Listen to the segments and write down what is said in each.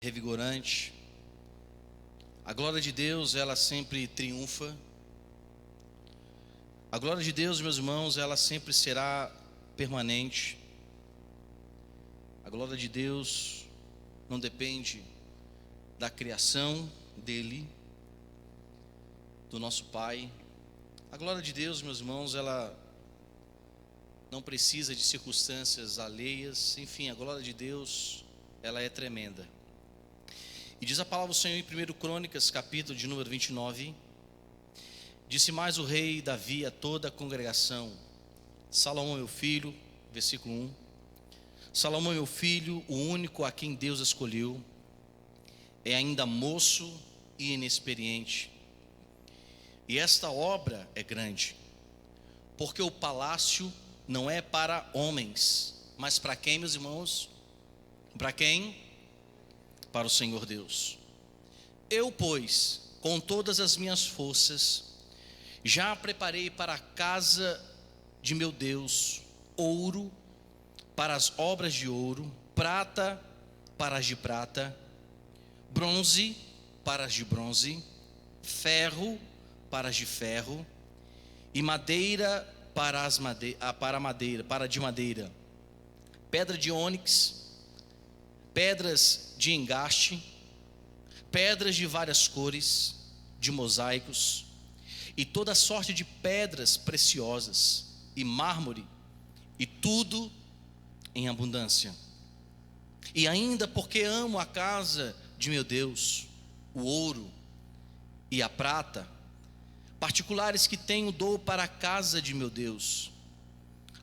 revigorante. A glória de Deus, ela sempre triunfa. A glória de Deus, meus irmãos, ela sempre será permanente. A glória de Deus não depende da criação dele, do nosso Pai. A glória de Deus, meus irmãos, ela não precisa de circunstâncias alheias. Enfim, a glória de Deus, ela é tremenda. E diz a palavra do Senhor em 1 Crônicas, capítulo de número 29. Disse mais o rei Davi a toda a congregação: Salomão meu filho, versículo 1. Salomão meu filho, o único a quem Deus escolheu, é ainda moço e inexperiente. E esta obra é grande, porque o palácio não é para homens, mas para quem, meus irmãos? Para quem? Para o Senhor Deus. Eu, pois, com todas as minhas forças, já preparei para a casa de meu Deus ouro para as obras de ouro, prata para as de prata, bronze para as de bronze, ferro para as de ferro, e madeira para de madeira, pedra de ônix, pedras de engaste, pedras de várias cores, de mosaicos, e toda sorte de pedras preciosas, e mármore, e tudo em abundância. E ainda porque amo a casa de meu Deus, o ouro e a prata, particulares que tenho dou para a casa de meu Deus,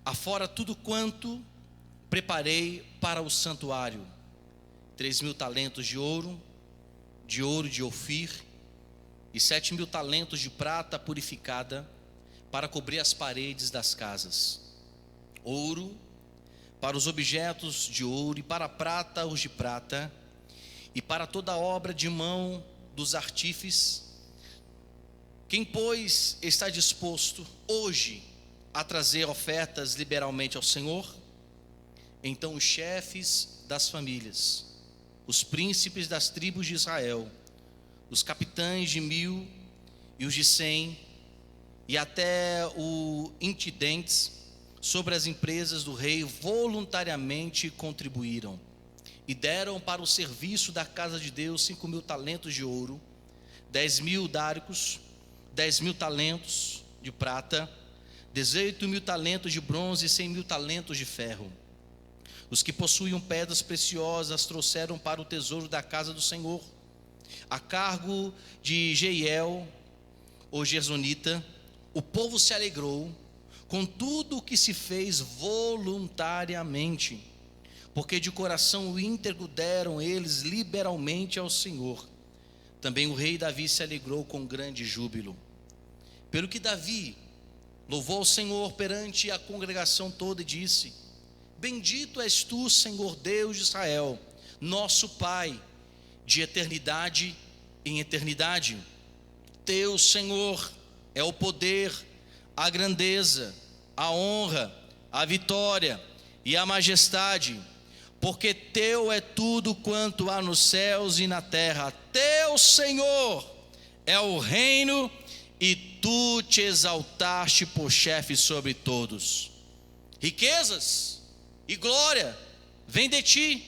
afora tudo quanto preparei para o santuário: 3.000 talentos de ouro de Ofir, e 7.000 talentos de prata purificada, para cobrir as paredes das casas. Ouro para os objetos de ouro, e para a prata os de prata, e para toda a obra de mão dos artífices. Quem, pois, está disposto hoje a trazer ofertas liberalmente ao Senhor? Então os chefes das famílias, os príncipes das tribos de Israel, os capitães de 1.000 e os de 100, e até os intendentes sobre as empresas do rei, voluntariamente contribuíram, e deram para o serviço da casa de Deus 5.000 talentos de ouro, 10.000 dáricos, 10.000 talentos de prata, 18.000 talentos de bronze e 100.000 talentos de ferro. Os que possuíam pedras preciosas trouxeram para o tesouro da casa do Senhor, a cargo de Jeiel, o Gersonita. O povo se alegrou com tudo o que se fez voluntariamente, porque de coração íntegro deram eles liberalmente ao Senhor. Também o rei Davi se alegrou com grande júbilo. Pelo que Davi louvou ao Senhor perante a congregação toda e disse: Bendito és tu, Senhor Deus de Israel, nosso Pai, de eternidade em eternidade. Teu, Senhor, é o poder, a grandeza, a honra, a vitória e a majestade, porque teu é tudo quanto há nos céus e na terra. Teu, Senhor, é o reino, e tu te exaltaste por chefe sobre todos. Riquezas e glória vem de ti,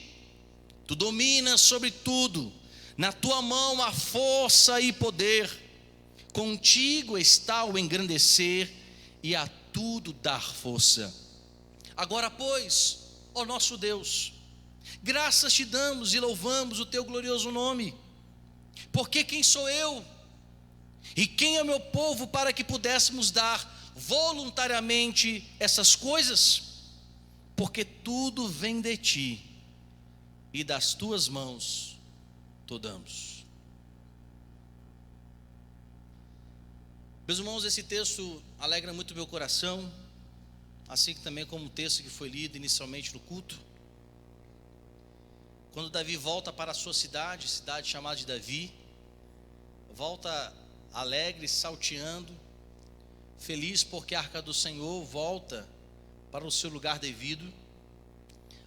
tu dominas sobre tudo, na tua mão há força e poder, contigo está o engrandecer e a tudo dar força. Agora, pois, ó nosso Deus, graças te damos e louvamos o teu glorioso nome, porque quem sou eu e quem é o meu povo para que pudéssemos dar voluntariamente essas coisas? Porque tudo vem de ti, e das tuas mãos tu damos. Meus irmãos, esse texto alegra muito meu coração, assim que também como o texto que foi lido inicialmente no culto. Quando Davi volta para a sua cidade chamada de Davi, volta alegre, salteando, feliz porque a arca do Senhor volta para o seu lugar devido.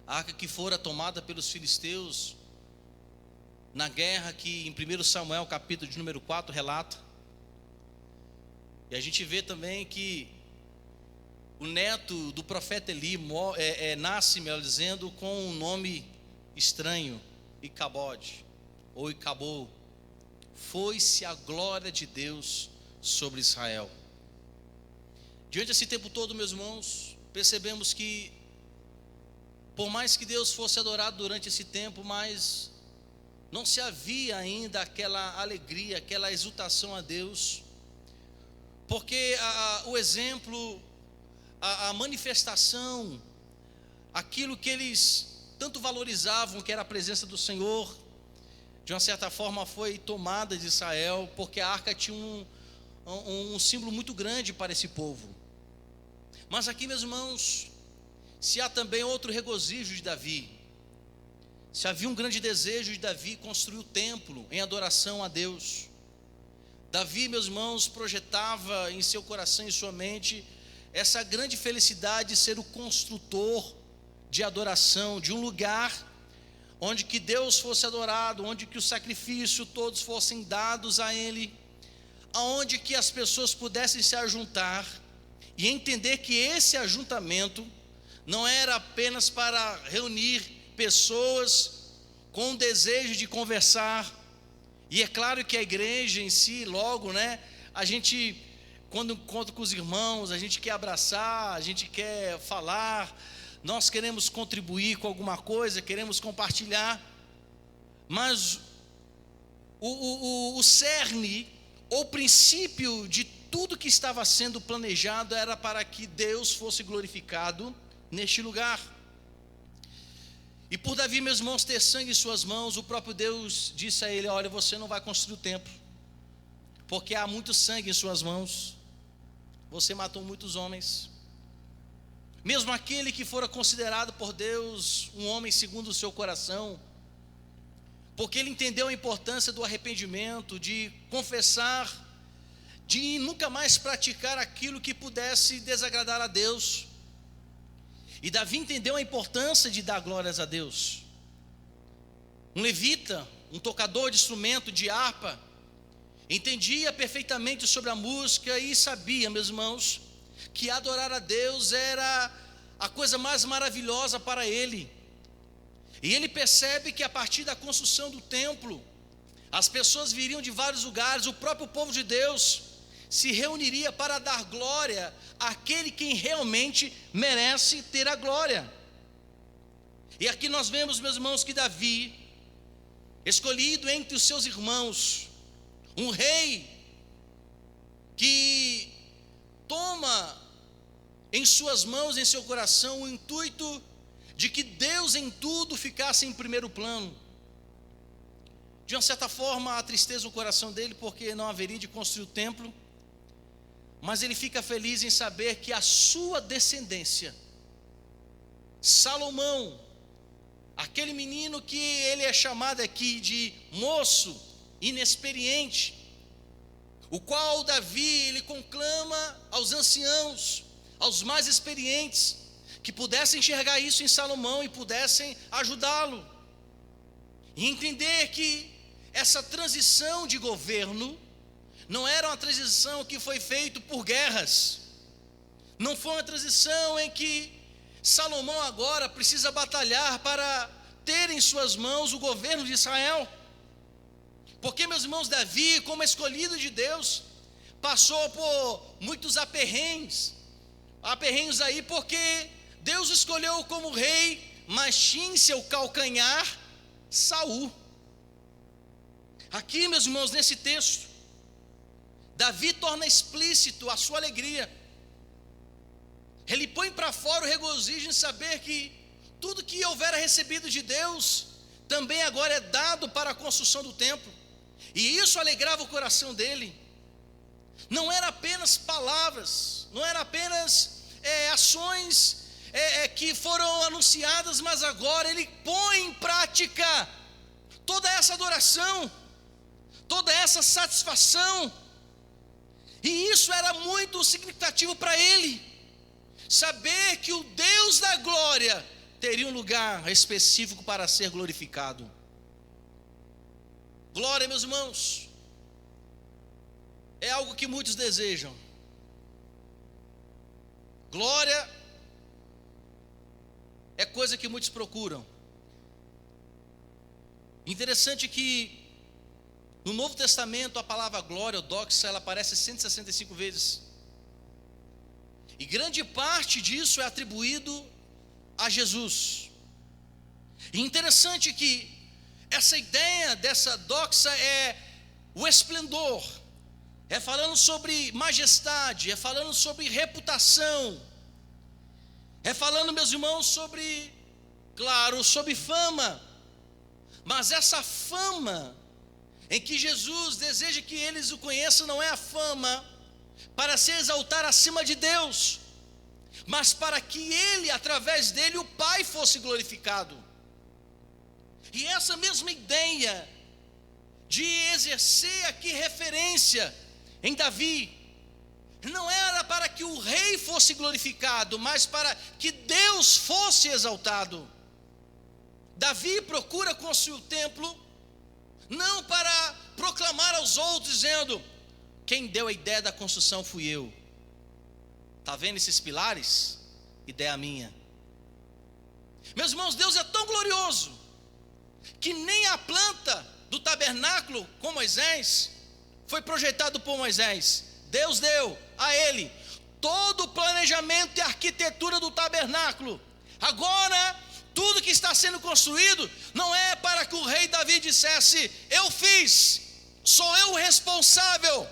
A arca que fora tomada pelos filisteus na guerra que em 1 Samuel, capítulo de número 4, relata. E a gente vê também que o neto do profeta Eli nasce, melhor dizendo, com um nome estranho, Icabode, ou Icabô. Foi-se a glória de Deus sobre Israel. Diante desse tempo todo, meus irmãos, percebemos que, por mais que Deus fosse adorado durante esse tempo, mas não se havia ainda aquela alegria, aquela exultação a Deus, porque o exemplo, a manifestação, aquilo que eles tanto valorizavam, que era a presença do Senhor, de uma certa forma foi tomada de Israel, porque a arca tinha um símbolo muito grande para esse povo. Mas aqui, meus irmãos, se há também outro regozijo de Davi, se havia um grande desejo de Davi construir o templo em adoração a Deus. Davi, meus irmãos, projetava em seu coração e sua mente essa grande felicidade de ser o construtor de adoração, de um lugar onde que Deus fosse adorado, onde que o sacrifício todos fossem dados a Ele, aonde que as pessoas pudessem se ajuntar e entender que esse ajuntamento não era apenas para reunir pessoas com o desejo de conversar. E é claro que a igreja em si, logo, a gente, quando encontra com os irmãos, a gente quer abraçar, a gente quer falar, nós queremos contribuir com alguma coisa, queremos compartilhar, mas o cerne, ou princípio de tudo que estava sendo planejado era para que Deus fosse glorificado neste lugar. E por Davi, meus irmãos, ter sangue em suas mãos, o próprio Deus disse a ele: olha, você não vai construir o templo, porque há muito sangue em suas mãos, você matou muitos homens. Mesmo aquele que fora considerado por Deus um homem segundo o seu coração, porque ele entendeu a importância do arrependimento, de confessar, de nunca mais praticar aquilo que pudesse desagradar a Deus. E Davi entendeu a importância de dar glórias a Deus. Um levita, um tocador de instrumento, de harpa, entendia perfeitamente sobre a música e sabia, meus irmãos, que adorar a Deus era a coisa mais maravilhosa para ele. E ele percebe que a partir da construção do templo, as pessoas viriam de vários lugares, o próprio povo de Deus se reuniria para dar glória àquele quem realmente merece ter a glória. E aqui nós vemos, meus irmãos, que Davi, escolhido entre os seus irmãos, um rei que toma em suas mãos, em seu coração, o intuito de que Deus em tudo ficasse em primeiro plano. De uma certa forma, há tristeza no coração dele, porque não haveria de construir o templo, mas ele fica feliz em saber que a sua descendência, Salomão, aquele menino que ele é chamado aqui de moço inexperiente, o qual Davi, ele conclama aos anciãos, aos mais experientes, que pudessem enxergar isso em Salomão e pudessem ajudá-lo, e entender que essa transição de governo não era uma transição que foi feita por guerras, não foi uma transição em que Salomão agora precisa batalhar para ter em suas mãos o governo de Israel, porque, meus irmãos, Davi, como escolhido de Deus, passou por muitos aperreios aí, porque Deus escolheu como rei, mas tinha em seu calcanhar Saul. Aqui, meus irmãos, nesse texto, Davi torna explícito a sua alegria. Ele põe para fora o regozijo em saber que tudo que houvera recebido de Deus também agora é dado para a construção do templo. E isso alegrava o coração dele. Não era apenas palavras, não era apenas ações que foram anunciadas, mas agora ele põe em prática toda essa adoração, toda essa satisfação. E isso era muito significativo para ele, saber que o Deus da glória teria um lugar específico para ser glorificado. Glória, meus irmãos, é algo que muitos desejam. Glória é coisa que muitos procuram. Interessante que no Novo Testamento a palavra glória, ou doxa, ela aparece 165 vezes. E grande parte disso é atribuído a Jesus. E interessante que essa ideia dessa doxa é o esplendor, é falando sobre majestade, é falando sobre reputação, é falando, meus irmãos, sobre, claro, sobre fama. Mas essa fama em que Jesus deseja que eles o conheçam não é a fama para se exaltar acima de Deus, mas para que ele, através dele, o Pai fosse glorificado. E essa mesma ideia de exercer aqui referência em Davi, não era para que o rei fosse glorificado, mas para que Deus fosse exaltado. Davi procura construir o templo, não para proclamar aos outros, dizendo: quem deu a ideia da construção fui eu. Está vendo esses pilares? Ideia minha. Meus irmãos, Deus é tão glorioso, que nem a planta do tabernáculo com Moisés foi projetado por Moisés. Deus deu a ele todo o planejamento e arquitetura do tabernáculo. Agora, tudo que está sendo construído não é para que o rei Davi dissesse: eu fiz, sou eu o responsável.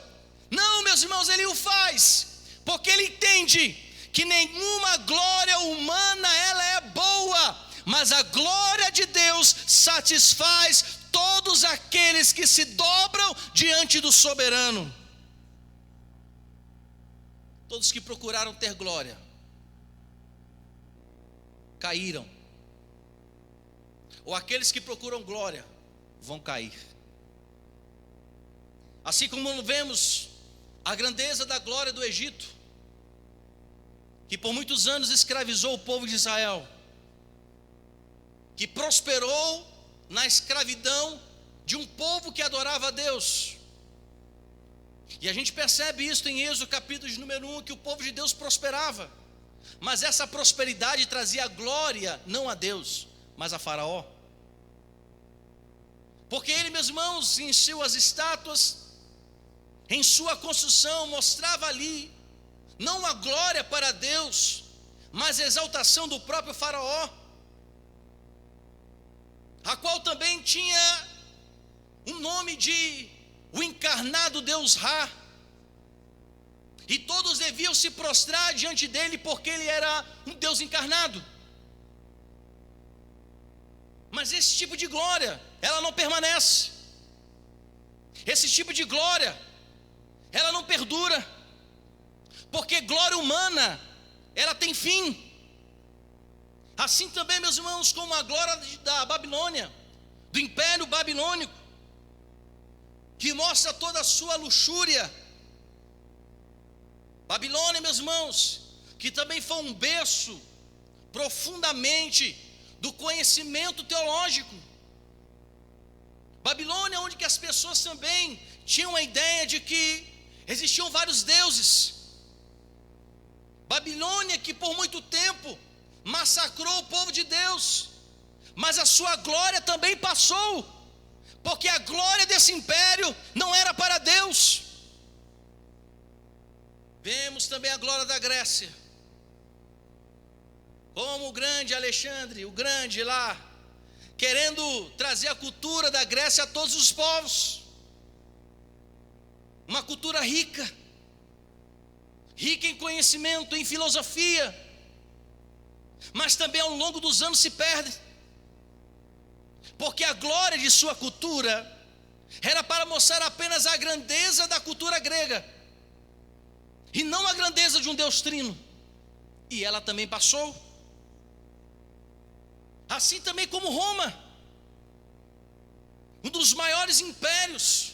Não, meus irmãos, ele o faz porque ele entende que nenhuma glória humana ela é boa, mas a glória de Deus satisfaz todos aqueles que se dobram diante do soberano. Todos que procuraram ter glória caíram, ou aqueles que procuram glória vão cair. Assim como vemos a grandeza da glória do Egito, que por muitos anos escravizou o povo de Israel, que prosperou na escravidão de um povo que adorava a Deus. E a gente percebe isso em Êxodo capítulo de número 1, que o povo de Deus prosperava, mas essa prosperidade trazia glória não a Deus, mas a Faraó. Porque ele, meus irmãos, em suas estátuas, em sua construção, mostrava ali não a glória para Deus, mas a exaltação do próprio Faraó, a qual também tinha o nome de o encarnado Deus Ra, e todos deviam se prostrar diante dele, porque ele era um Deus encarnado. Mas esse tipo de glória, ela não permanece. Esse tipo de glória, ela não perdura, porque glória humana, ela tem fim. Assim também, meus irmãos, como a glória da Babilônia, do Império Babilônico, que mostra toda a sua luxúria. Babilônia, meus irmãos, que também foi um berço profundamente do conhecimento teológico. Babilônia, onde que as pessoas também tinham a ideia de que existiam vários deuses. Babilônia, que por muito tempo massacrou o povo de Deus, mas a sua glória também passou, porque a glória desse império não era para Deus. Vemos também a glória da Grécia, como o grande Alexandre, o grande lá, querendo trazer a cultura da Grécia a todos os povos, uma cultura rica em conhecimento, em filosofia, mas também ao longo dos anos se perde, porque a glória de sua cultura era para mostrar apenas a grandeza da cultura grega, e não a grandeza de um Deus trino, e ela também passou. Assim também como Roma, um dos maiores impérios,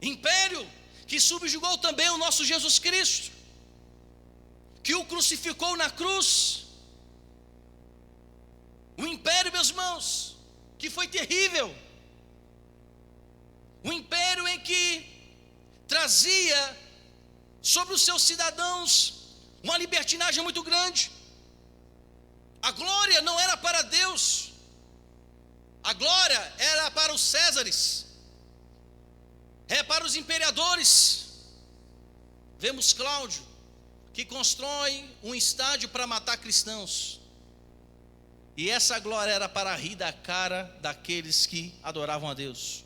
império que subjugou também o nosso Jesus Cristo, que o crucificou na cruz. Um império, meus irmãos, que foi terrível, trazia sobre os seus cidadãos uma libertinagem muito grande. A glória não era para Deus, a glória era para os Césares, para os imperadores. Vemos Cláudio, que constrói um estádio para matar cristãos, e essa glória era para rir da cara daqueles que adoravam a Deus.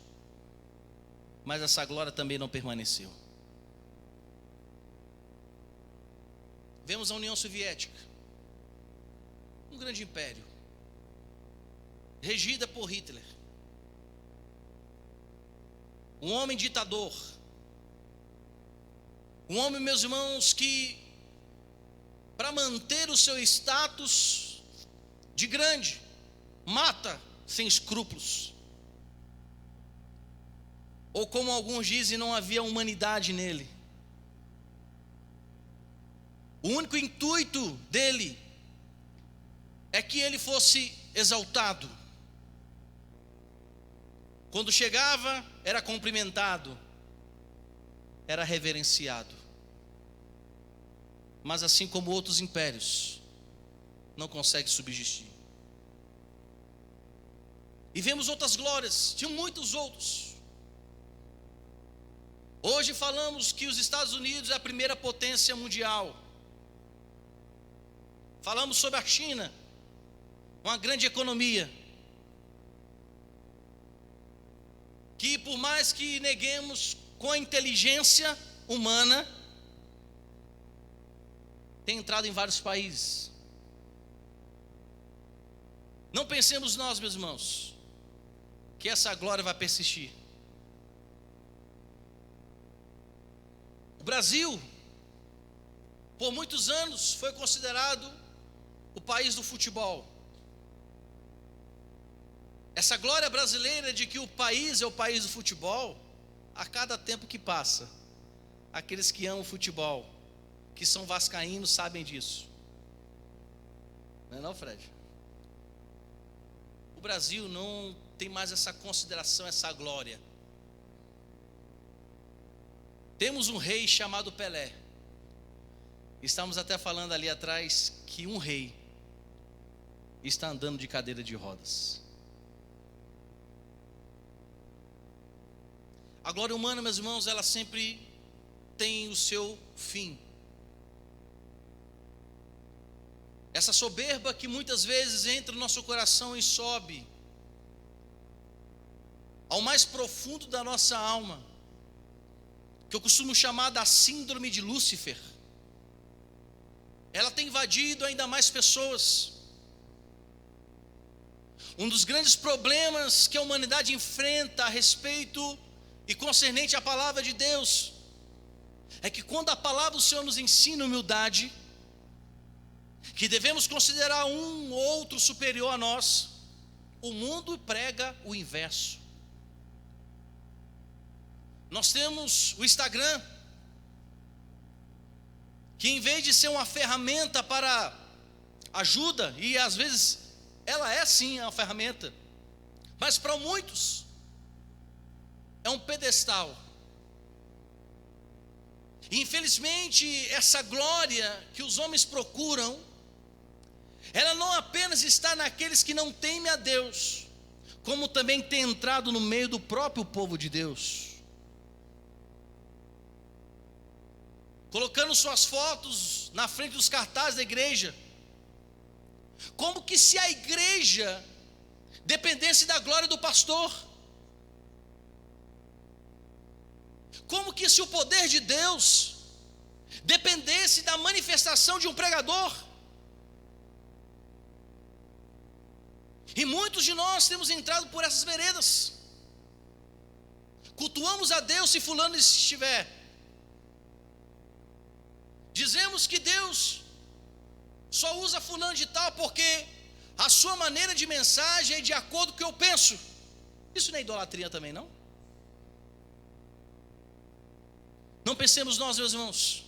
Mas essa glória também não permaneceu. Vemos a União Soviética, um grande império, regida por Hitler, um homem ditador, um homem, meus irmãos, que para manter o seu status de grande, mata sem escrúpulos. Ou como alguns dizem, não havia humanidade nele. O único intuito dele é que ele fosse exaltado. Quando chegava, era cumprimentado, era reverenciado. Mas assim como outros impérios, não consegue subsistir. E vemos outras glórias, de muitos outros. Hoje falamos que os Estados Unidos é a primeira potência mundial. Falamos sobre a China, uma grande economia, que por mais que neguemos, com a inteligência humana, tem entrado em vários países. Não pensemos nós, meus irmãos, que essa glória vai persistir. O Brasil, por muitos anos, foi considerado o país do futebol. Essa glória brasileira de que o país é o país do futebol, a cada tempo que passa, aqueles que amam futebol, que são vascaínos, sabem disso. Não é não, Fred? O Brasil não tem mais essa consideração, essa glória. Temos um rei chamado Pelé. Estamos até falando ali atrás que um rei está andando de cadeira de rodas. A glória humana, meus irmãos, ela sempre tem o seu fim. Essa soberba que muitas vezes entra no nosso coração e sobe ao mais profundo da nossa alma, que eu costumo chamar da síndrome de Lúcifer, ela tem invadido ainda mais pessoas. Um dos grandes problemas que a humanidade enfrenta a respeito e concernente à palavra de Deus é que quando a palavra do Senhor nos ensina humildade, que devemos considerar um ou outro superior a nós, o mundo prega o inverso. Nós temos o Instagram, que em vez de ser uma ferramenta para ajuda, e às vezes ela é sim uma ferramenta, mas para muitos é um pedestal. E infelizmente essa glória que os homens procuram, ela não apenas está naqueles que não temem a Deus, como também tem entrado no meio do próprio povo de Deus, colocando suas fotos na frente dos cartazes da igreja, como que se a igreja dependesse da glória do pastor, como que se o poder de Deus dependesse da manifestação de um pregador. E muitos de nós temos entrado por essas veredas. Cultuamos a Deus se fulano estiver. Dizemos que Deus só usa fulano de tal porque a sua maneira de mensagem é de acordo com o que eu penso. Isso não é idolatria também, não? Não pensemos nós, meus irmãos,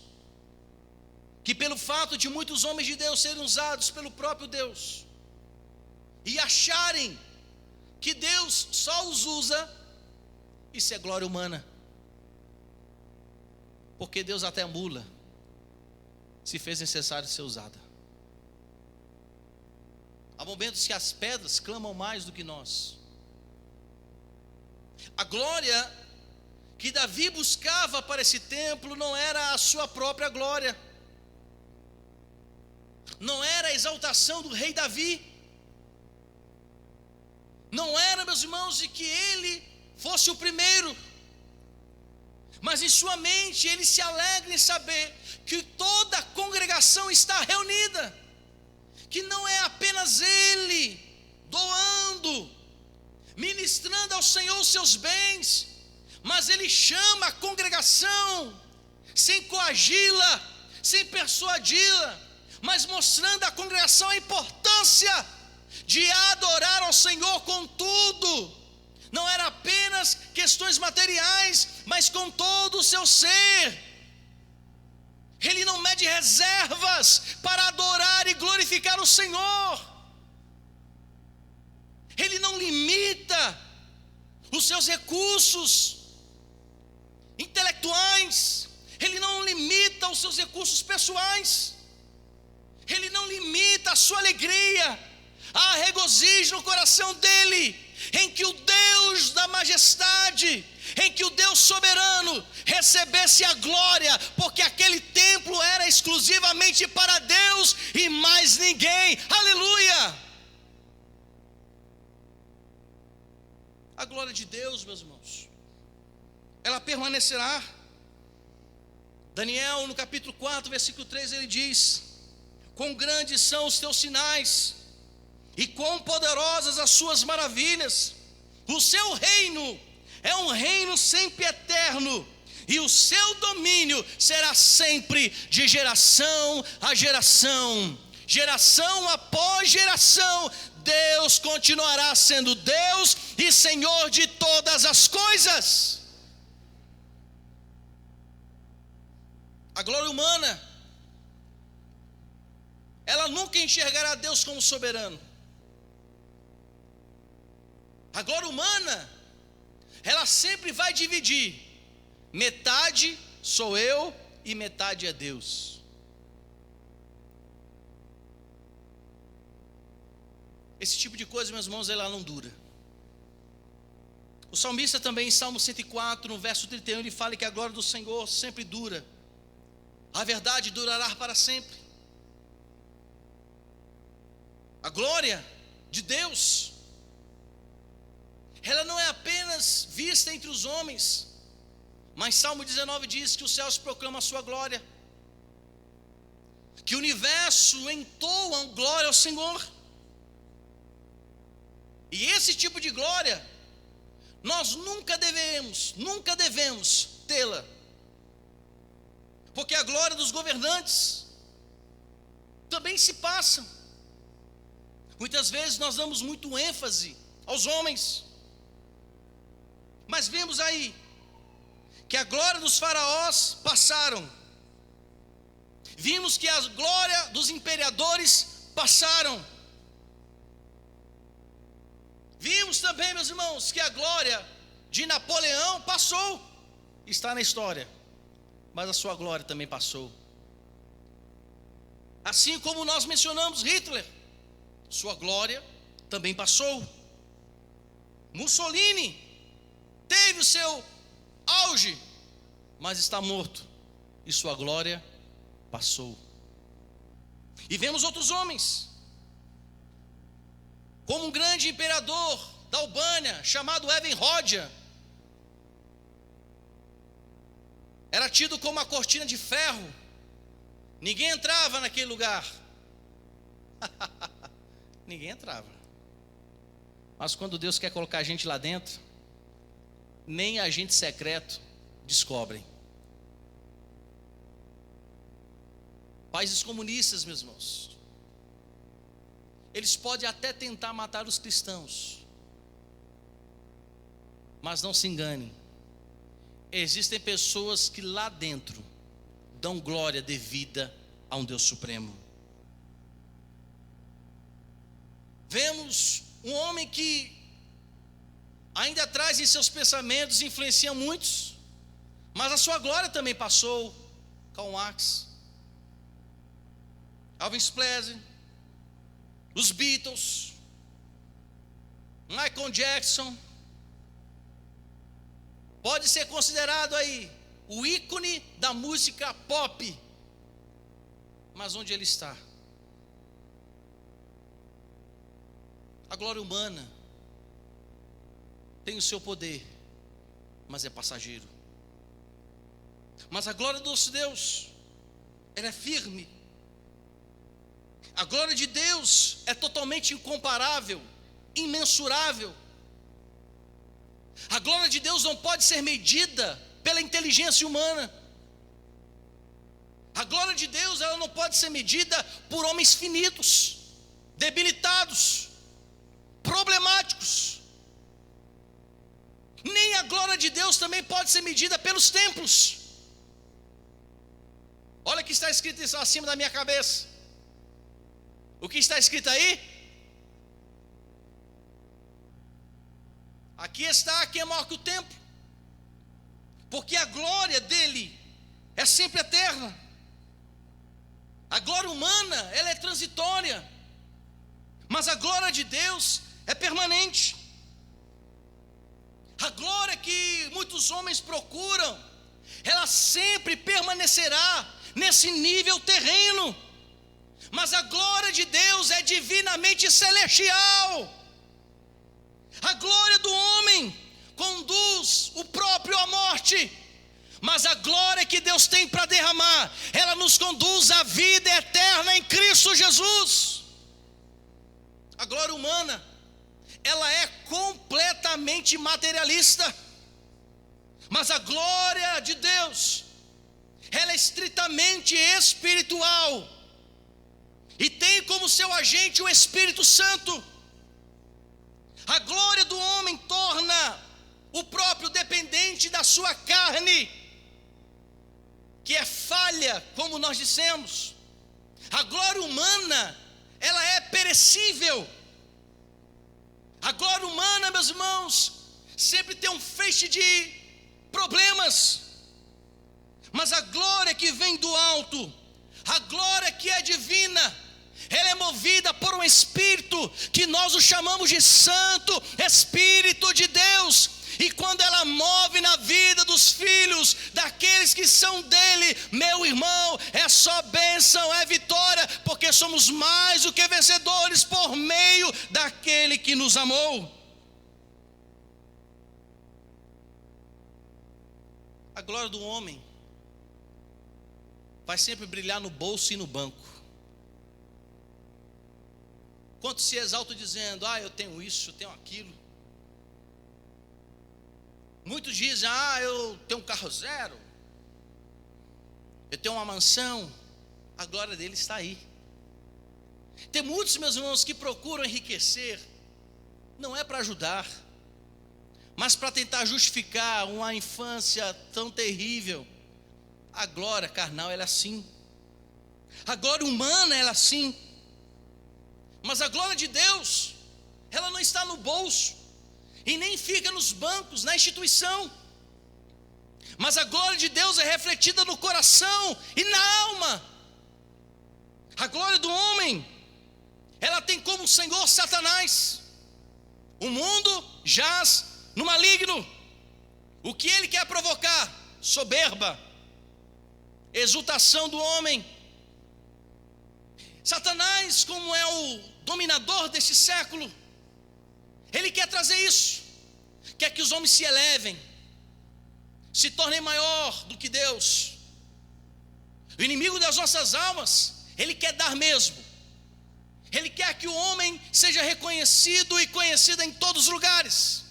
que pelo fato de muitos homens de Deus serem usados pelo próprio Deus e acharem que Deus só os usa, isso é glória humana. porque Deus até a mula, se fez necessário ser usada. Há momentos que as pedras clamam mais do que nós. A glória que Davi buscava para esse templo não era a sua própria glória, não era a exaltação do rei Davi, não era, meus irmãos, de que ele fosse o primeiro, mas em sua mente ele se alegra em saber que toda a congregação está reunida, que não é apenas ele doando, ministrando ao Senhor os seus bens, mas ele chama a congregação, sem coagi-la, sem persuadi-la, mas mostrando à congregação a importância de adorar ao Senhor com tudo. Não era apenas questões materiais, mas com todo o seu ser. Ele não mede reservas para adorar e glorificar o Senhor. Ele não limita os seus recursos intelectuais, ele não limita os seus recursos pessoais, ele não limita a sua alegria. Há regozijo no coração dele, em que o Deus da majestade, em que o Deus soberano recebesse a glória, porque aquele templo era exclusivamente para Deus e mais ninguém. Aleluia! A glória de Deus, meus irmãos, ela permanecerá. Daniel, no capítulo 4, versículo 3, ele diz: quão grandes são os teus sinais, e quão poderosas as suas maravilhas. O seu reino é um reino sempre eterno, e o seu domínio será sempre de geração a geração. Geração após geração, Deus continuará sendo Deus e Senhor de todas as coisas. A glória humana, ela nunca enxergará Deus como soberano. A glória humana, ela sempre vai dividir: metade sou eu e metade é Deus. Esse tipo de coisa, meus irmãos, ela não dura. O salmista também, em Salmo 104, no verso 31, ele fala que a glória do Senhor sempre dura, a verdade durará para sempre. A glória de Deus, ela não é apenas vista entre os homens, mas Salmo 19 diz que os céus proclamam a sua glória, que o universo entoa glória ao Senhor. E esse tipo de glória, nós nunca devemos tê-la, porque a glória dos governantes também se passa. Muitas vezes nós damos muito ênfase aos homens, mas vemos aí que a glória dos faraós passaram, vimos que a glória dos imperadores passaram, vimos também, meus irmãos, que a glória de Napoleão passou, está na história, mas a sua glória também passou. Assim como nós mencionamos Hitler, sua glória também passou. Mussolini teve o seu auge, mas está morto, e sua glória passou. E vemos outros homens, como um grande imperador da Albânia, chamado Evan Rodia, era tido como uma cortina de ferro, ninguém entrava naquele lugar. Ninguém entrava. Mas quando Deus quer colocar a gente lá dentro, nem agente secreto descobrem. Países comunistas, meus irmãos, eles podem até tentar matar os cristãos, mas não se enganem, existem pessoas que lá dentro dão glória devida a um Deus supremo. Vemos um homem que ainda traz em seus pensamentos, influencia muitos, Mas a sua glória também passou. Karl Marx, Elvis Presley, os Beatles, Michael Jackson. Pode ser considerado aí o ícone da música pop. Mas onde ele está? A glória humana tem o seu poder, mas é passageiro. Mas a glória do nosso Deus, ela é firme. A glória de Deus é totalmente incomparável, imensurável. A glória de Deus não pode ser medida pela inteligência humana. A glória de Deus, ela não pode ser medida por homens finitos, debilitados, problemáticos. Nem a glória de Deus também pode ser medida pelos templos. Olha o que está escrito acima da minha cabeça. O que está escrito aí? Aqui está quem é maior que o templo. Porque a glória dele é sempre eterna. A glória humana, ela é transitória. Mas a glória de Deus é permanente. A glória que muitos homens procuram, ela sempre permanecerá nesse nível terreno. Mas a glória de Deus é divinamente celestial. A glória do homem conduz o próprio à morte. Mas a glória que Deus tem para derramar, ela nos conduz à vida eterna em Cristo Jesus. A glória humana, ela é completamente materialista. Mas a glória de Deus, ela é estritamente espiritual. E tem como seu agente o Espírito Santo. A glória do homem torna o próprio dependente da sua carne, que é falha, como nós dissemos. A glória humana, ela é perecível. A glória humana, meus irmãos, sempre tem um feixe de problemas. Mas a glória que vem do alto, a glória que é divina, ela é movida por um Espírito, que nós o chamamos de Santo Espírito de Deus. E quando ela move na vida dos filhos, daqueles que são dele, meu irmão, é só bênção, é vitória, porque somos mais do que vencedores por meio daquele que nos amou. A glória do homem vai sempre brilhar no bolso e no banco. Quantos se exaltam dizendo: eu tenho isso, eu tenho aquilo. Muitos dizem: eu tenho um carro zero, eu tenho uma mansão. A glória dele está aí. Tem muitos, meus irmãos, que procuram enriquecer, não é para ajudar, mas para tentar justificar uma infância tão terrível. A glória carnal, ela é assim. A glória humana, ela é assim. Mas a glória de Deus, ela não está no bolso, e nem fica nos bancos, na instituição. Mas a glória de Deus é refletida no coração e na alma. A glória do homem, ela tem como senhor Satanás. O mundo jaz no maligno. O que ele quer provocar? Soberba, exultação do homem. Satanás, como é o dominador desse século, ele quer trazer isso. Quer que os homens se elevem, se tornem maior do que Deus. O inimigo das nossas almas, ele quer dar mesmo. Ele quer que o homem seja reconhecido e conhecido em todos os lugares.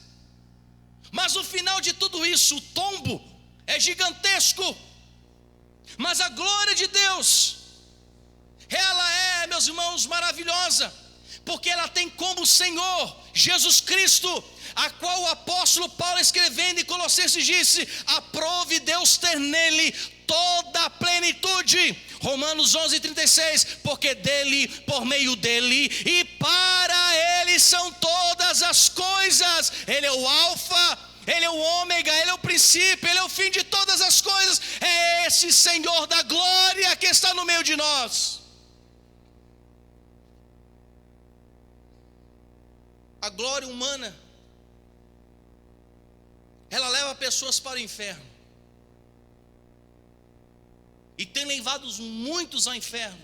Mas no final de tudo isso, o tombo é gigantesco. Mas a glória de Deus, ela é, meus irmãos, maravilhosa, porque ela tem como Senhor Jesus Cristo, a qual o apóstolo Paulo, escrevendo em Colossenses, disse: aprove Deus ter nele toda a plenitude. Romanos 11:36, porque dele, por meio dele e para ele são todas as coisas. Ele é o alfa Ele é o ômega, Ele é o princípio, Ele é o fim de todas as coisas. É esse Senhor da glória que está no meio de nós. A glória humana, ela leva pessoas para o inferno, e tem levado muitos ao inferno.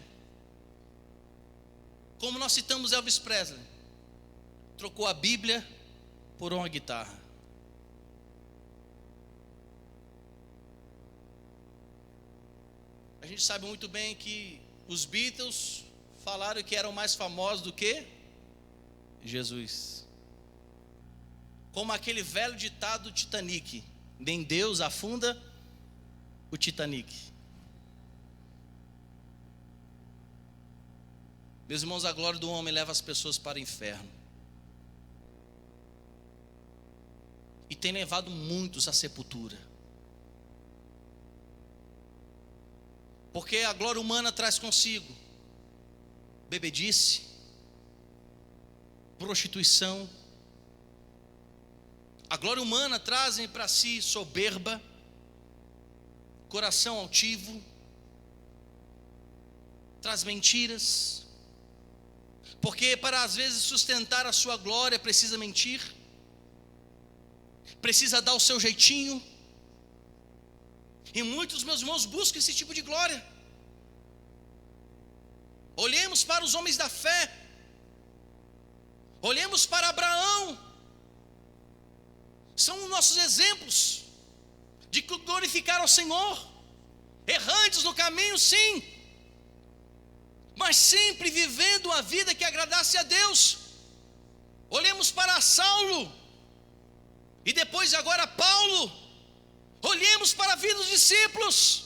Como nós citamos Elvis Presley, trocou a Bíblia por uma guitarra. A gente sabe muito bem que os Beatles falaram que eram mais famosos do que Jesus. Como aquele velho ditado do Titanic: nem Deus afunda o Titanic. Meus irmãos, a glória do homem leva as pessoas para o inferno, e tem levado muitos à sepultura. Porque a glória humana traz consigo bebedice, prostituição. A glória humana traz para si soberba, coração altivo, traz mentiras. Porque para às vezes sustentar a sua glória precisa mentir, precisa dar o seu jeitinho. E muitos, meus irmãos, buscam esse tipo de glória. Olhemos para os homens da fé, olhemos para Abraão, são os nossos exemplos de que glorificaram ao Senhor, errantes no caminho, sim, mas sempre vivendo uma vida que agradasse a Deus. Olhemos para Saulo, e depois agora Paulo. Olhemos para a vida dos discípulos.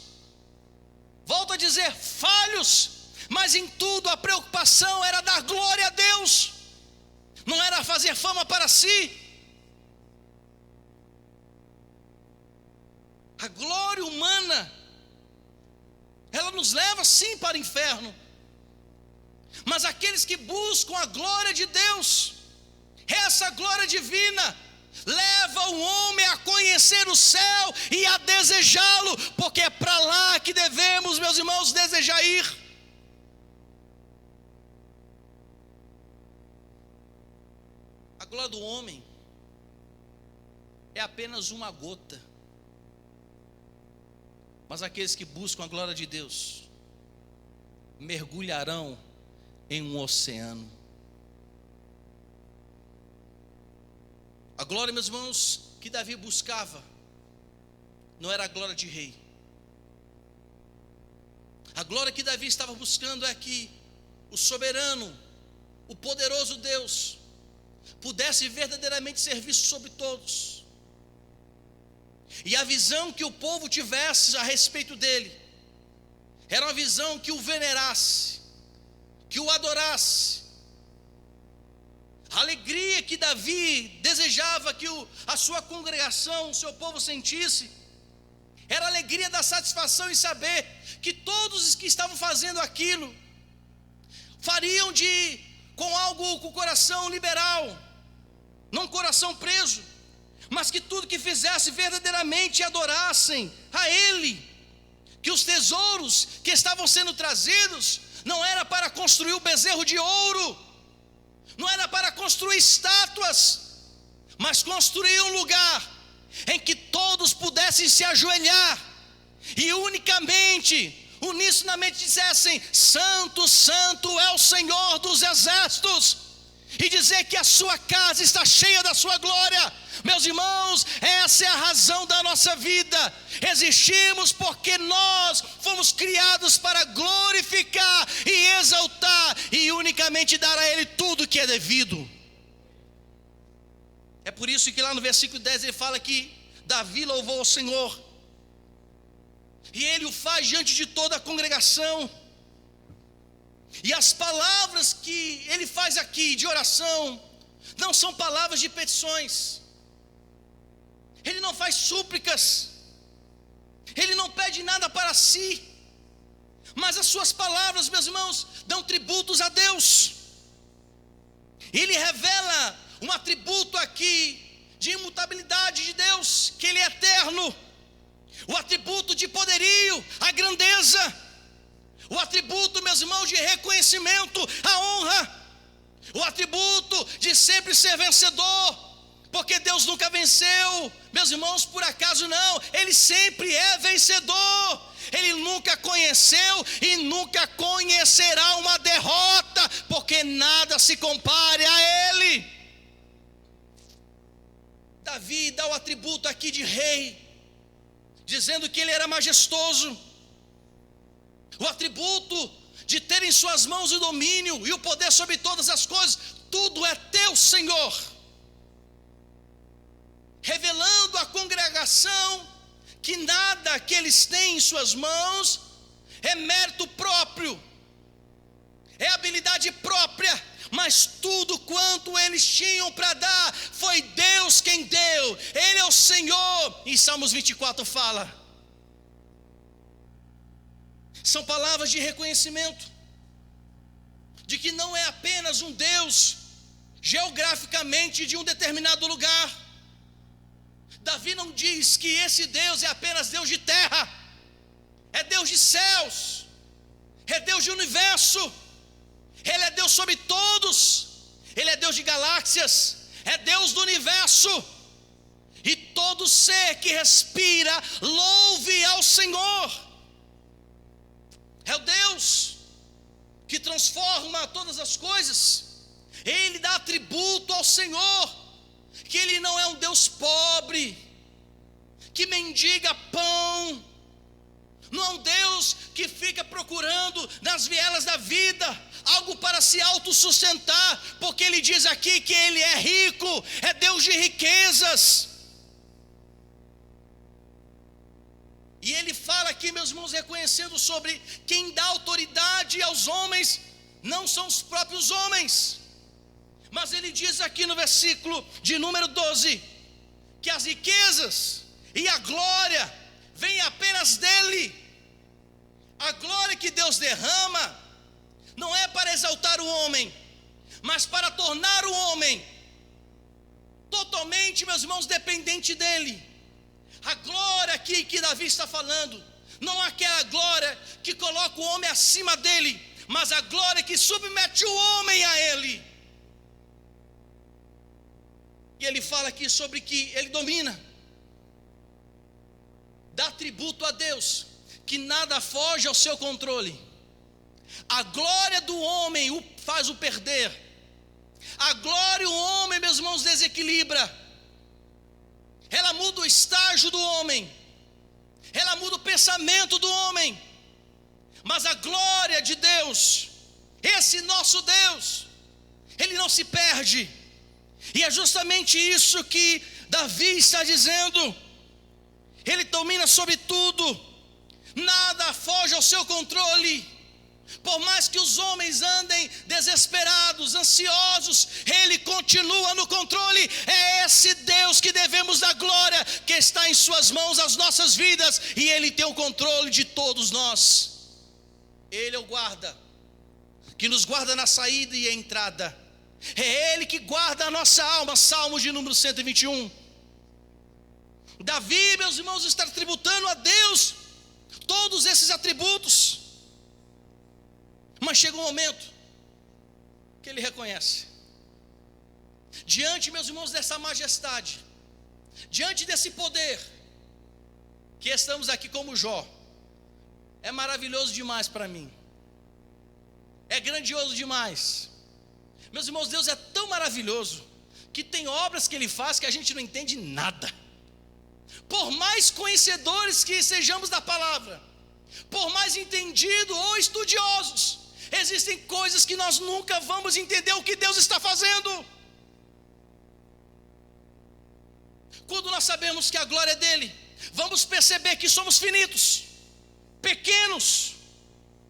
Volto a dizer, falhos, mas em tudo a preocupação era dar glória a Deus, não era fazer fama para si. A glória humana, ela nos leva sim para o inferno, mas aqueles que buscam a glória de Deus, essa glória divina, leva o homem a conhecer o céu e a desejá-lo, porque é para lá que devemos, meus irmãos, desejar ir. A glória do homem é apenas uma gota, mas aqueles que buscam a glória de Deus mergulharão em um oceano. A glória, meus irmãos, que Davi buscava não era a glória de rei. A glória que Davi estava buscando é que o soberano, o poderoso Deus, pudesse verdadeiramente ser visto sobre todos. E a visão que o povo tivesse a respeito dele era uma visão que o venerasse, que o adorasse. A alegria que Davi desejava que a sua congregação, o seu povo sentisse, era a alegria da satisfação em saber que todos os que estavam fazendo aquilo fariam com o coração liberal, não coração preso, mas que tudo que fizesse verdadeiramente adorassem a Ele, que os tesouros que estavam sendo trazidos não era para construir o bezerro de ouro, não era para construir estátuas, mas construir um lugar em que todos pudessem se ajoelhar e unissimamente dissessem: Santo, Santo é o Senhor dos exércitos, e dizer que a sua casa está cheia da sua glória. Meus irmãos, essa é a razão da nossa vida. Existimos porque nós fomos criados para glorificar e exaltar e unicamente dar a Ele tudo que é devido. É por isso que lá no versículo 10 ele fala que Davi louvou ao Senhor, e ele o faz diante de toda a congregação. E as palavras que ele faz aqui de oração não são palavras de petições. Ele não faz súplicas, ele não pede nada para si, mas as suas palavras, meus irmãos, dão tributos a Deus. Ele revela um atributo aqui de imutabilidade de Deus, que Ele é eterno, o atributo de poderio, a grandeza, o atributo, meus irmãos, de reconhecimento, a honra, o atributo de sempre ser vencedor, porque Deus nunca venceu, meus irmãos, por acaso não, Ele sempre é vencedor. Ele nunca conheceu e nunca conhecerá uma derrota, porque nada se compare a Ele. Davi dá o atributo aqui de rei, dizendo que ele era majestoso, o atributo de ter em suas mãos o domínio e o poder sobre todas as coisas. Tudo é teu, Senhor, revelando à congregação que nada que eles têm em suas mãos é mérito próprio, é habilidade própria, mas tudo quanto eles tinham para dar, foi Deus quem deu. Ele é o Senhor. Em Salmos 24 fala, são palavras de reconhecimento, de que não é apenas um Deus geograficamente de um determinado lugar. Davi não diz que esse Deus é apenas Deus de terra, é Deus de céus, é Deus de universo, Ele é Deus sobre todos, Ele é Deus de galáxias, é Deus do universo, e todo ser que respira, louve ao Senhor. É o Deus que transforma todas as coisas. Ele dá atributo ao Senhor, que Ele não é um Deus pobre, que mendiga pão, não é um Deus que fica procurando nas vielas da vida algo para se autossustentar, porque Ele diz aqui que Ele é rico, é Deus de riquezas. E Ele fala aqui, meus irmãos, reconhecendo sobre quem dá autoridade aos homens, não são os próprios homens, mas Ele diz aqui no versículo de número 12, que as riquezas e a glória vêm apenas dEle. A glória que Deus derrama não é para exaltar o homem, mas para tornar o homem totalmente, meus irmãos, dependente dEle. A glória aqui que Davi está falando, não é aquela glória que coloca o homem acima dEle, mas a glória que submete o homem a Ele. E ele fala aqui sobre que Ele domina, dá tributo a Deus, que nada foge ao seu controle. A glória do homem faz o perder, a glória o homem, meus irmãos, desequilibra, ela muda o estágio do homem, ela muda o pensamento do homem, mas a glória de Deus, esse nosso Deus, Ele não se perde. E é justamente isso que Davi está dizendo. Ele domina sobre tudo, nada foge ao seu controle. Por mais que os homens andem desesperados, ansiosos, Ele continua no controle. É esse Deus que devemos dar glória, que está em suas mãos as nossas vidas, e Ele tem o controle de todos nós. Ele é o guarda, que nos guarda na saída e a entrada. É Ele que guarda a nossa alma. Salmos de número 121. Davi, meus irmãos, está tributando a Deus todos esses atributos, mas chega um momento que ele reconhece, diante, meus irmãos, dessa majestade, diante desse poder, que estamos aqui como Jó. É maravilhoso demais para mim, é grandioso demais. Meus irmãos, Deus é tão maravilhoso, que tem obras que Ele faz que a gente não entende nada. Por mais conhecedores que sejamos da palavra, por mais entendidos ou estudiosos, existem coisas que nós nunca vamos entender o que Deus está fazendo. Quando nós sabemos que a glória é dEle, vamos perceber que somos finitos, pequenos,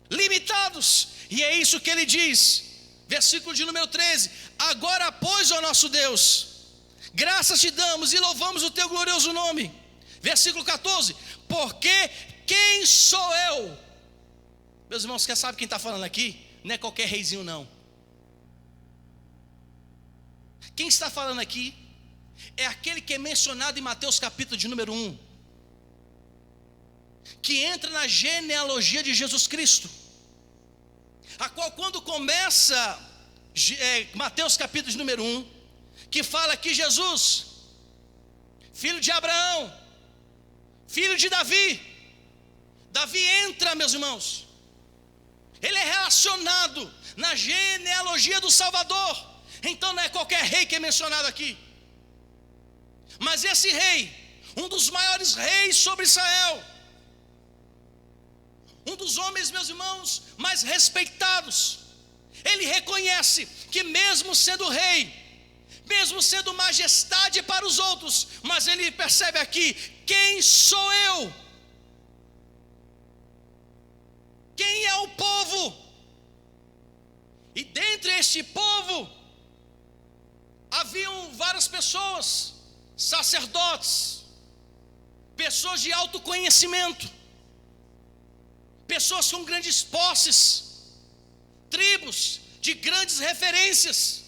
limitados. E é isso que Ele diz, versículo de número 13: agora, pois, ó nosso Deus, graças te damos e louvamos o teu glorioso nome. Versículo 14: porque quem sou eu? Meus irmãos, quer saber quem está falando aqui? Não é qualquer reizinho não. Quem está falando aqui é aquele que é mencionado em Mateus capítulo de número 1, que entra na genealogia de Jesus Cristo, a qual quando começa Mateus capítulo de número 1, que fala que Jesus, filho de Abraão, filho de Davi entra, meus irmãos, ele é relacionado na genealogia do Salvador. Então não é qualquer rei que é mencionado aqui, mas esse rei, um dos maiores reis sobre Israel, um dos homens, meus irmãos, mais respeitados, ele reconhece que mesmo sendo rei, mesmo sendo majestade para os outros, mas ele percebe aqui: quem sou eu? Quem é o povo? E dentre este povo haviam várias pessoas, sacerdotes, pessoas de alto conhecimento, pessoas com grandes posses, tribos de grandes referências,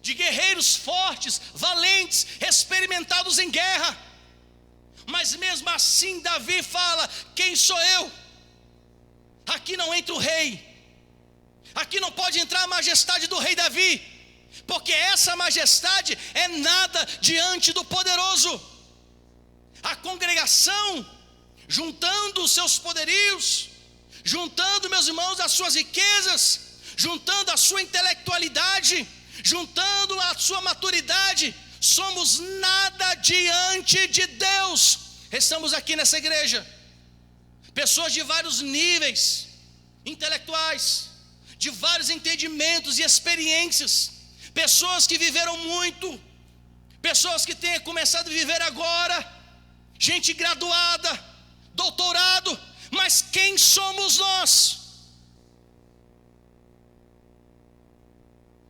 de guerreiros fortes, valentes, experimentados em guerra. Mas mesmo assim Davi fala: quem sou eu? Aqui não entra o rei, aqui não pode entrar a majestade do rei Davi, porque essa majestade é nada diante do poderoso. A congregação, juntando os seus poderios, juntando, meus irmãos, as suas riquezas, juntando a sua intelectualidade, juntando a sua maturidade, somos nada diante de Deus. Estamos aqui nessa igreja pessoas de vários níveis intelectuais, de vários entendimentos e experiências, pessoas que viveram muito, pessoas que têm começado a viver agora, gente graduada, doutorado, mas quem somos nós?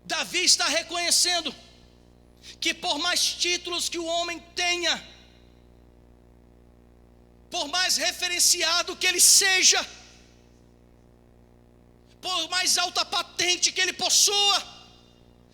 Davi está reconhecendo que por mais títulos que o homem tenha, por mais referenciado que ele seja, por mais alta patente que ele possua,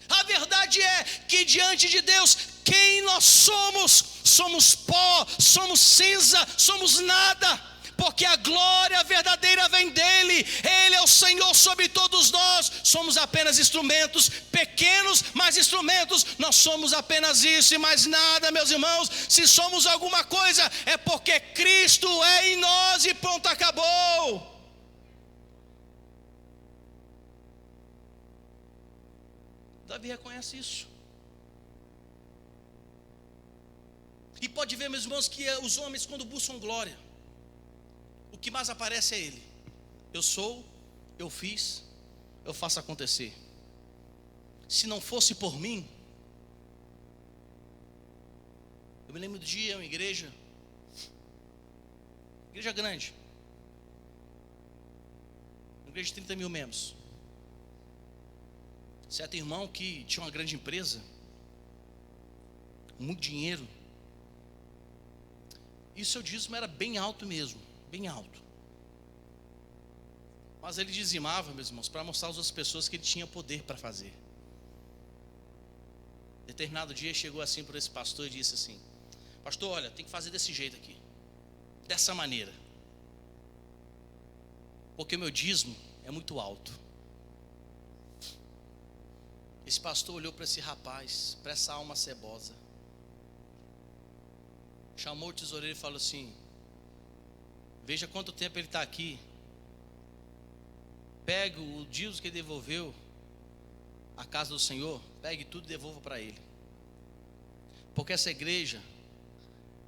a verdade é que diante de Deus, quem nós somos? Somos pó, somos cinza, somos nada, porque a glória verdadeira vem dele. Ele é o Senhor sobre todos nós, somos apenas instrumentos, pequenos, mas instrumentos. Nós somos apenas isso e mais nada, meus irmãos. Se somos alguma coisa, é porque Cristo é em nós e pronto, acabou. Davi reconhece isso. E pode ver, meus irmãos, que os homens, quando buscam glória, o que mais aparece é ele. Eu sou, eu fiz, eu faço acontecer. Se não fosse por mim, eu me lembro do dia, uma igreja grande, uma igreja de 30 mil membros. Certo irmão que tinha uma grande empresa, muito dinheiro, e o seu dízimo era bem alto mesmo, bem alto. Mas ele dizimava, meus irmãos, para mostrar às outras pessoas que ele tinha poder para fazer. Determinado dia chegou assim para esse pastor e disse assim: pastor, olha, tem que fazer desse jeito aqui, dessa maneira, porque o meu dízimo é muito alto. Esse pastor olhou para esse rapaz, para essa alma cebosa, chamou o tesoureiro e falou assim: veja quanto tempo ele está aqui, pegue o dízimo que ele devolveu à casa do Senhor, pegue tudo e devolva para ele, porque essa igreja,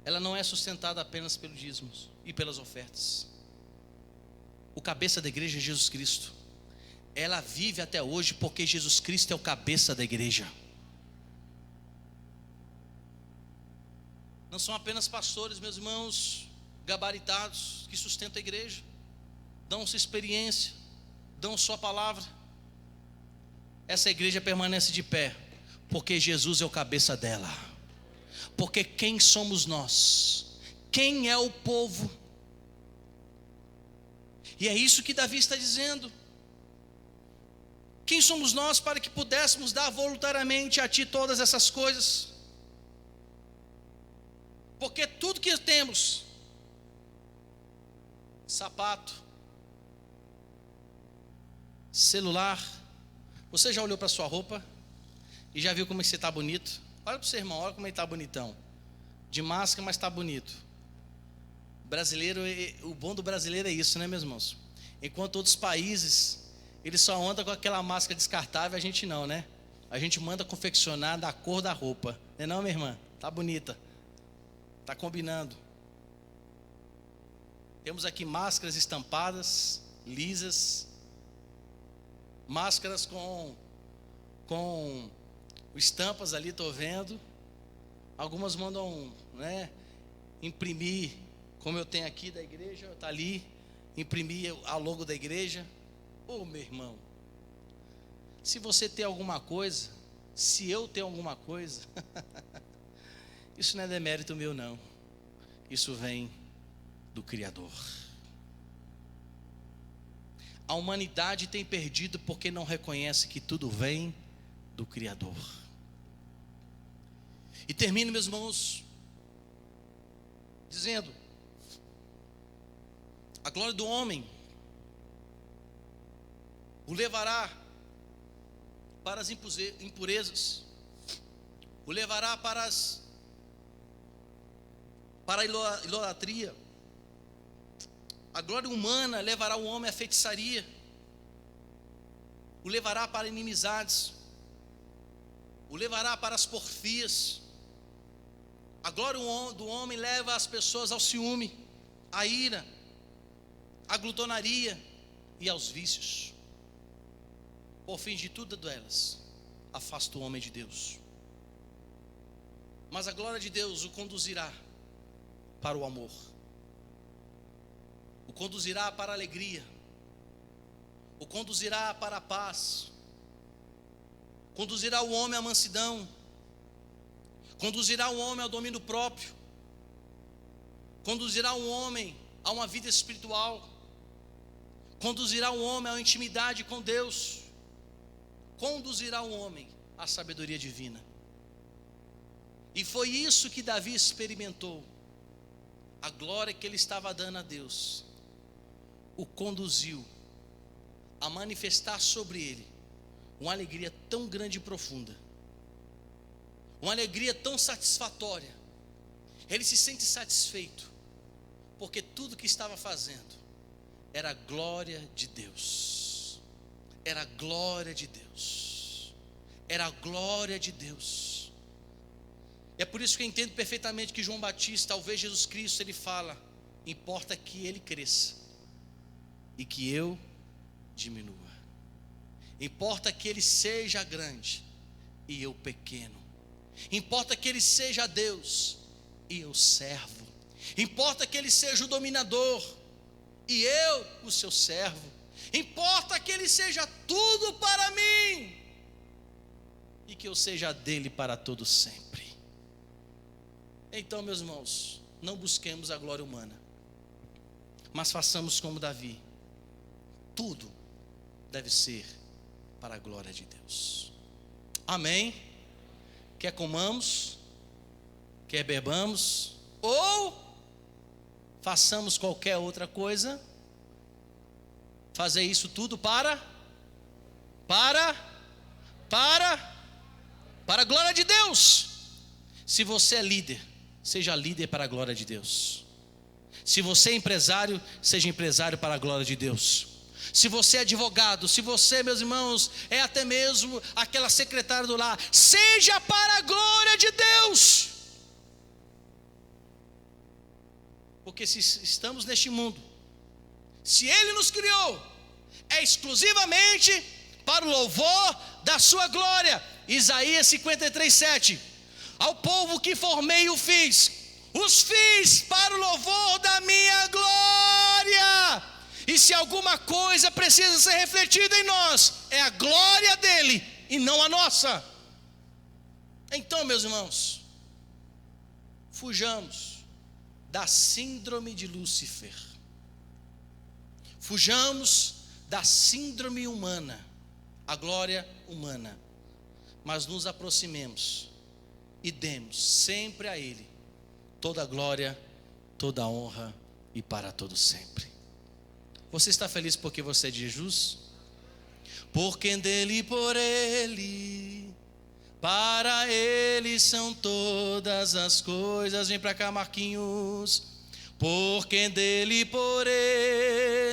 ela não é sustentada apenas pelos dízimos e pelas ofertas. O cabeça da igreja é Jesus Cristo. Ela vive até hoje porque Jesus Cristo é o cabeça da igreja. Não são apenas pastores, meus irmãos, gabaritados, que sustentam a igreja, dão sua experiência, dão sua palavra. Essa igreja permanece de pé porque Jesus é o cabeça dela. Porque quem somos nós? Quem é o povo? E é isso que Davi está dizendo. Quem somos nós para que pudéssemos dar voluntariamente a Ti todas essas coisas? Porque tudo que temos, sapato, celular, você já olhou para sua roupa e já viu como é que você está bonito? Olha para o seu irmão, olha como ele está bonitão. De máscara, mas está bonito. Brasileiro, o bom do brasileiro é isso, né, meus irmãos? Enquanto outros países, eles só andam com aquela máscara descartável, a gente não, né? A gente manda confeccionar da cor da roupa. Não é não, minha irmã? Tá bonita. Tá combinando. Temos aqui máscaras estampadas, lisas. Máscaras com estampas ali, estou vendo. Algumas mandam, né, imprimir, como eu tenho aqui da igreja, está ali, imprimir a logo da igreja. Ô, meu irmão, se você tem alguma coisa, se eu tenho alguma coisa, isso não é demérito meu não, isso vem do Criador. A humanidade tem perdido porque não reconhece que tudo vem do Criador. E termino, meus irmãos, dizendo: a glória do homem o levará para as impurezas, o levará para a idolatria. A glória humana levará o homem à feitiçaria, o levará para inimizades, o levará para as porfias. A glória do homem leva as pessoas ao ciúme, à ira, à glutonaria e aos vícios. Por fim de tudo delas, afasta o homem de Deus. Mas a glória de Deus o conduzirá para o amor, o conduzirá para a alegria, o conduzirá para a paz, conduzirá o homem à mansidão, conduzirá o homem ao domínio próprio, conduzirá o homem a uma vida espiritual, conduzirá o homem à intimidade com Deus, conduzirá o homem à sabedoria divina. E foi isso que Davi experimentou. A glória que ele estava dando a Deus o conduziu a manifestar sobre ele uma alegria tão grande e profunda, uma alegria tão satisfatória. Ele se sente satisfeito, porque tudo que estava fazendo era a glória de Deus, era a glória de Deus, era a glória de Deus. É por isso que eu entendo perfeitamente que João Batista, ao ver Jesus Cristo, ele fala: importa que ele cresça e que eu diminua. Importa que ele seja grande e eu pequeno. Importa que ele seja Deus e eu servo. Importa que ele seja o dominador e eu o seu servo. Importa que ele seja tudo para mim e que eu seja dele para todo sempre. Então, meus irmãos, não busquemos a glória humana, mas façamos como Davi. Tudo deve ser para a glória de Deus. Amém? Quer comamos, quer bebamos, ou façamos qualquer outra coisa, fazer isso tudo para a glória de Deus. Se você é líder, seja líder para a glória de Deus. Se você é empresário, seja empresário para a glória de Deus. Se você é advogado, se você, meus irmãos, é até mesmo aquela secretária do lar, seja para a glória de Deus. Porque se estamos neste mundo, se Ele nos criou, é exclusivamente para o louvor da sua glória. Isaías 53:7. Ao povo que formei o fiz, os fiz para o louvor da minha glória. E se alguma coisa precisa ser refletida em nós, é a glória dele e não a nossa. Então, meus irmãos, fujamos da síndrome de Lúcifer, fujamos da síndrome humana, a glória humana, mas nos aproximemos e demos sempre a Ele toda a glória, toda a honra e para todo sempre. Você está feliz porque você é de Jesus? Porque dele, por ele, para ele são todas as coisas. Vem para cá, Marquinhos. Porque dele, por ele